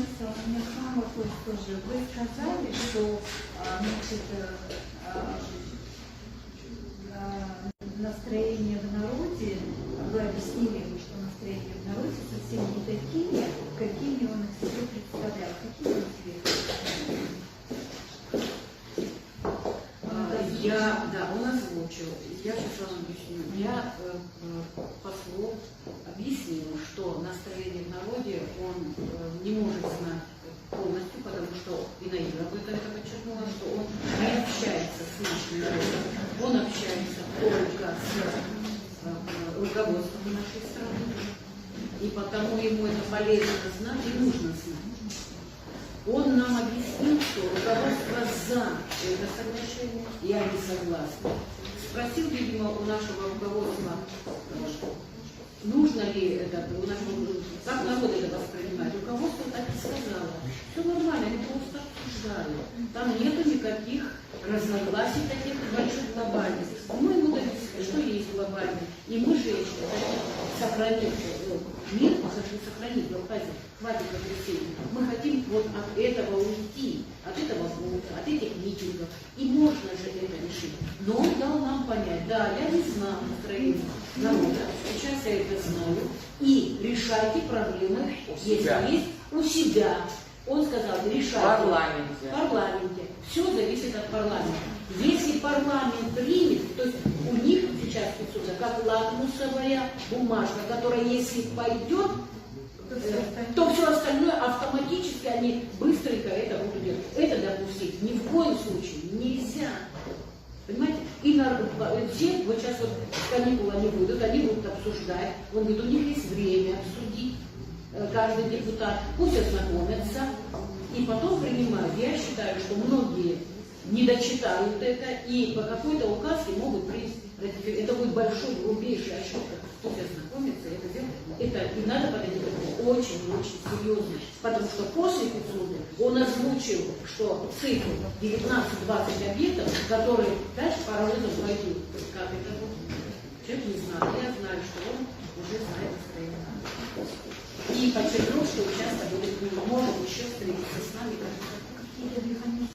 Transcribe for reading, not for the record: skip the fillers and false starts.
Лариса, у меня к вам вопрос тоже. Вы сказали, что значит, настроение в народе, вы объяснили, что настроение в народе совсем не такие, какими он их себе представлял. Какие он себе представлял? Он озвучил. Я сейчас вам объясню. Я послу объяснила, что настроение в народе он не может знать полностью, потому что и Наира об этом это подчеркнула, что он не общается с нашим народом. Он общается только с руководством нашей страны. И потому ему это полезно знать и нужно знать. Он нам объяснил, что руководство за это соглашение, я не согласна. Спросил, видимо, у нашего руководства, нужно ли это, как народ это воспринимает. Руководство так и сказало. Все нормально, они просто обсуждали. Там нету никаких разногласий таких больших глобальных. Мы ему добились, что есть глобальный. И мы, женщины, сохранить мир, сохранить в Абхазии, хватит потрясений. Мы хотим вот от этого уйти, от этого бунта, от этих митингов. И можно же это решить. Но он дал нам понять, да, я не знаю настроение народа, сейчас я это знаю, и решайте проблемы, если есть, у себя. Он сказал, решайте. В парламенте. Все зависит от парламента. Если парламент примет, то есть у них сейчас пишется как лакмусовая бумажка, которая если пойдет, то все остальное автоматически они быстренько это будут делать. Это допустить ни в коем случае нельзя. Понимаете? И все, вот сейчас вот каникулы они выйдут, они будут обсуждать. Он говорит, у них есть время обсудить, каждый депутат, пусть ознакомятся и потом принимают. Я считаю, что многие не дочитают это и по какой-то указке могут принять. Это будет большой, грубейший ошибка. Пусть ознакомятся, это делать. Это и надо подойти к этому очень-очень серьезно. Потому что после Пицунды он озвучил, что цифры 19-20 объектов, которые дальше паровозом пойдут. Как это будет? Человек не знает. Я знаю, что он уже знает настроение. И подчеркнул, что часто будет, может еще встретиться с нами.